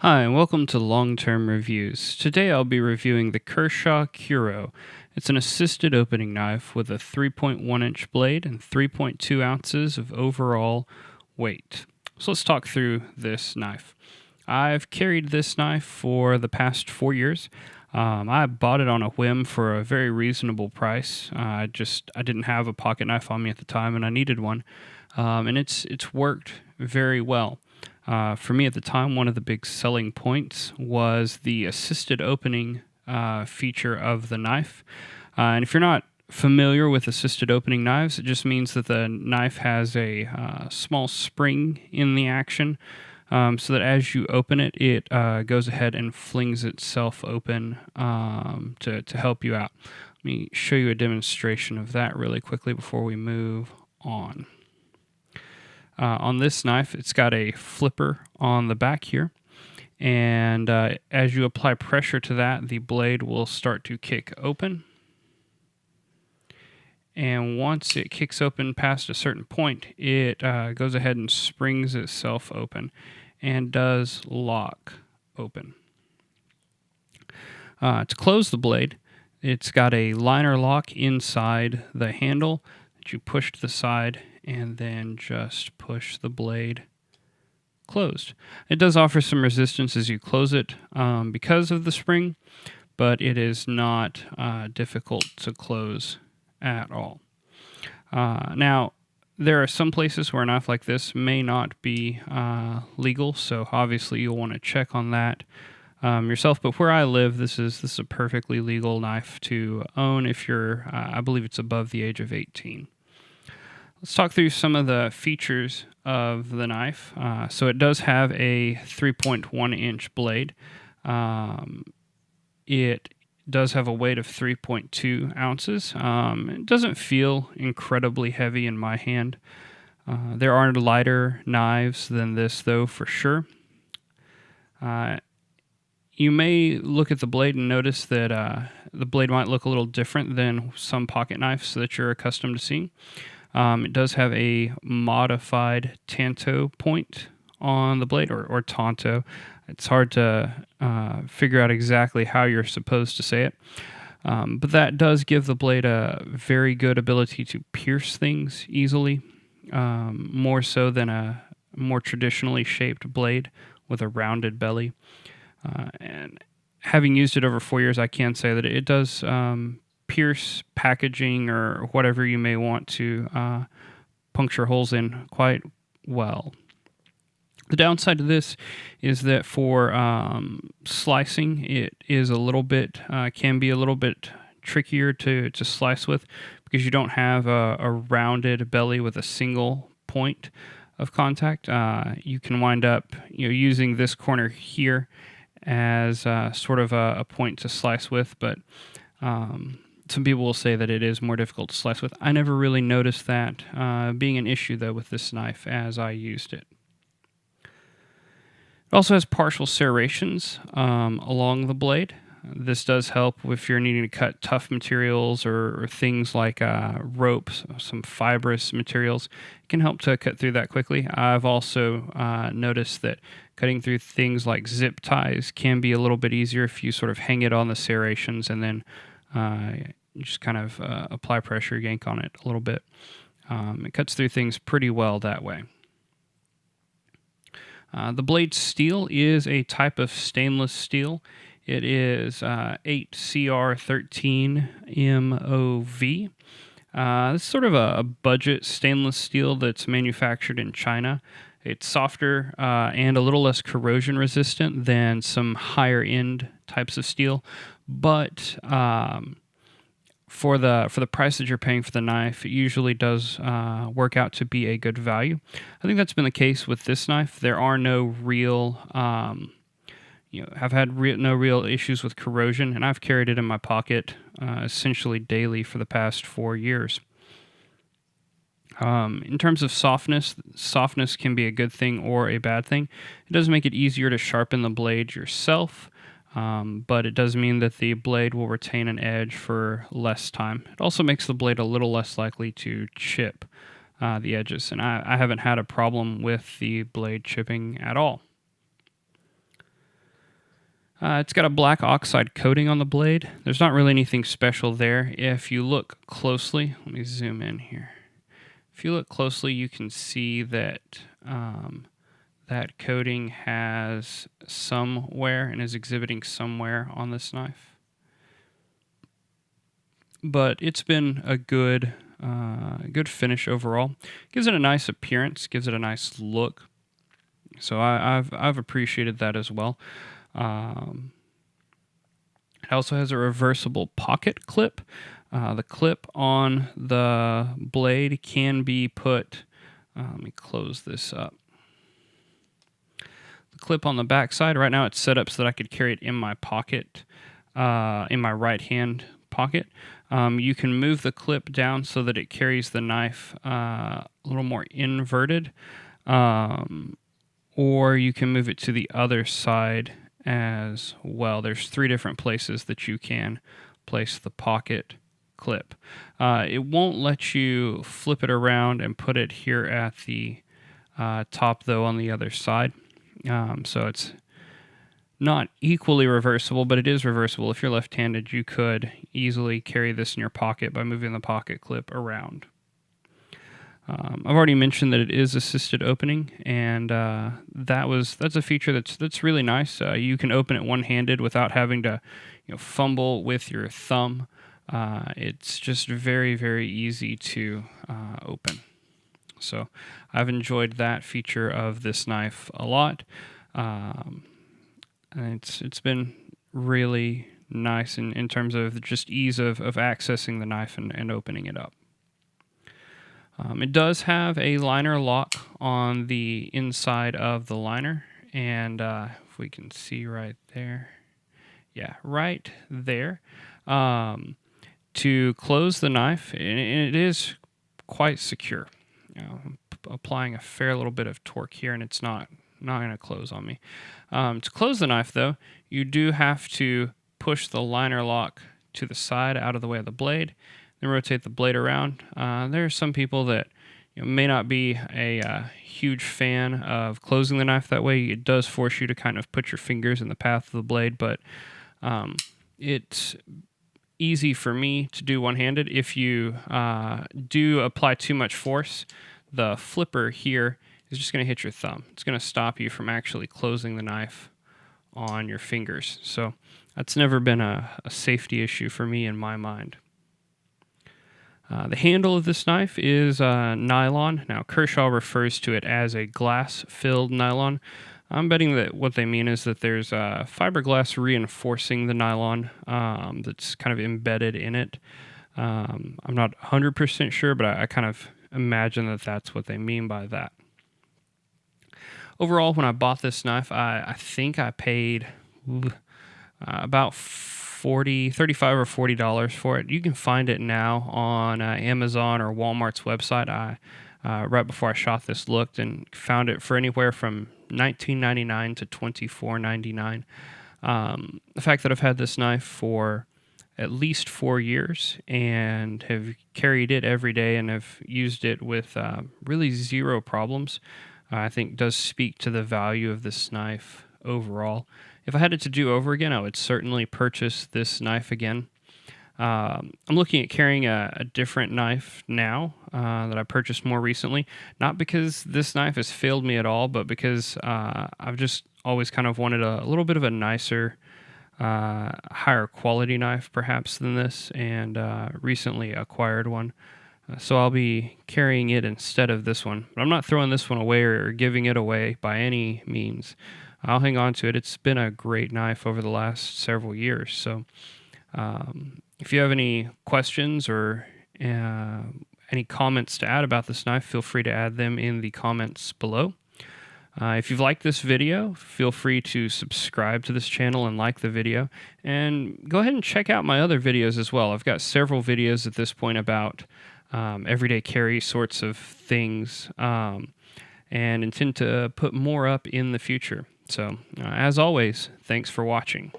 Hi, and welcome to Long-Term Reviews. Today I'll be reviewing the Kershaw Kuro. It's an assisted opening knife with a 3.1-inch blade and 3.2 ounces of overall weight. So let's talk through this knife. I've carried this knife for the past 4 years. I bought it on a whim for a very reasonable price. I didn't have a pocket knife on me at the time, and I needed one, and it's worked very well. For me at the time, one of the big selling points was the assisted opening feature of the knife. And if you're not familiar with assisted opening knives, it just means that the knife has a small spring in the action, so that as you open it, it goes ahead and flings itself open to help you out. Let me show you a demonstration of that really quickly before we move on. On this knife, it's got a flipper on the back here, and as you apply pressure to that, the blade will start to kick open. And once it kicks open past a certain point, it goes ahead and springs itself open and does lock open. To close the blade, it's got a liner lock inside the handle that you push to the side and then just push the blade closed. It does offer some resistance as you close it because of the spring, but it is not difficult to close at all. Now, there are some places where a knife like this may not be legal, so obviously you'll want to check on that yourself. But where I live, this is a perfectly legal knife to own if you're, I believe it's above the age of 18. Let's talk through some of the features of the knife. So it does have a 3.1-inch blade. It does have a weight of 3.2 ounces. It doesn't feel incredibly heavy in my hand. There are lighter knives than this, though, for sure. You may look at the blade and notice that the blade might look a little different than some pocket knives that you're accustomed to seeing. It does have a modified tanto point on the blade, or tanto. It's hard to figure out exactly how you're supposed to say it. But that does give the blade a very good ability to pierce things easily, more so than a more traditionally shaped blade with a rounded belly. And having used it over 4 years, I can say that it does pierce packaging or whatever you may want to puncture holes in quite well. The downside to this is that for slicing, it is a little bit can be a little bit trickier to slice with because you don't have a rounded belly with a single point of contact. You can wind up using this corner here as sort of a point to slice with, but some people will say that it is more difficult to slice with. I never really noticed that being an issue, though, with this knife as I used it. It also has partial serrations along the blade. This does help if you're needing to cut tough materials or things like ropes, some fibrous materials. It can help to cut through that quickly. I've also noticed that cutting through things like zip ties can be a little bit easier if you sort of hang it on the serrations and then just kind of apply pressure, yank on it a little bit. It cuts through things pretty well that way. The blade steel is a type of stainless steel. It is 8CR13MOV. It's sort of a budget stainless steel that's manufactured in China. It's softer and a little less corrosion resistant than some higher end types of steel, but for the price that you're paying for the knife, it usually does work out to be a good value. I think that's been the case with this knife. There are no real, have had no real issues with corrosion, and I've carried it in my pocket essentially daily for the past 4 years. In terms of softness can be a good thing or a bad thing. It does make it easier to sharpen the blade yourself. But it does mean that the blade will retain an edge for less time. It also makes the blade a little less likely to chip the edges, and I haven't had a problem with the blade chipping at all. It's got a black oxide coating on the blade. There's not really anything special there. If you look closely, let me zoom in here. If you look closely, you can see that that coating has some wear and is exhibiting some wear on this knife. But it's been a good finish overall. Gives it a nice appearance, gives it a nice look. So I've appreciated that as well. It also has a reversible pocket clip. The clip on the blade can be put, let me close this up. The clip on the back side, right now it's set up so that I could carry it in my pocket, in my right hand pocket. You can move the clip down so that it carries the knife a little more inverted, or you can move it to the other side as well. There's 3 different places that you can place the pocket clip. It won't let you flip it around and put it here at the top, though, on the other side. So it's not equally reversible, but it is reversible. If you're left-handed, you could easily carry this in your pocket by moving the pocket clip around. I've already mentioned that it is assisted opening, and that's a feature that's really nice. You can open it one-handed without having to fumble with your thumb. It's just very, very easy to open. So I've enjoyed that feature of this knife a lot. And it's been really nice in terms of just ease of accessing the knife and opening it up. It does have a liner lock on the inside of the liner, and if we can see right there, yeah, right there. To close the knife, and it is quite secure. I'm applying a fair little bit of torque here, and it's not going to close on me. To close the knife, though, you do have to push the liner lock to the side out of the way of the blade, then rotate the blade around. There are some people that may not be a huge fan of closing the knife that way. It does force you to kind of put your fingers in the path of the blade, but it's easy for me to do one-handed. If you do apply too much force, the flipper here is just going to hit your thumb. It's going to stop you from actually closing the knife on your fingers. So that's never been a safety issue for me in my mind. The handle of this knife is nylon. Now, Kershaw refers to it as a glass-filled nylon. I'm betting that what they mean is that there's fiberglass reinforcing the nylon that's kind of embedded in it. I'm not 100% sure, but I kind of imagine that that's what they mean by that. Overall, when I bought this knife, I think I paid about $35 or $40 for it. You can find it now on Amazon or Walmart's website. Right before I shot this, looked and found it for anywhere from $19.99 to $24.99. The fact that I've had this knife for at least 4 years and have carried it every day and have used it with really zero problems, I think does speak to the value of this knife overall. If I had it to do over again, I would certainly purchase this knife again. I'm looking at carrying a different knife now that I purchased more recently, not because this knife has failed me at all, but because I've just always kind of wanted a little bit of a nicer, higher quality knife perhaps than this, and recently acquired one. So I'll be carrying it instead of this one. But I'm not throwing this one away or giving it away by any means. I'll hang on to it. It's been a great knife over the last several years. So if you have any questions or any comments to add about this knife, feel free to add them in the comments below. If you've liked this video, feel free to subscribe to this channel and like the video. And go ahead and check out my other videos as well. I've got several videos at this point about everyday carry sorts of things, and intend to put more up in the future. So, as always, thanks for watching.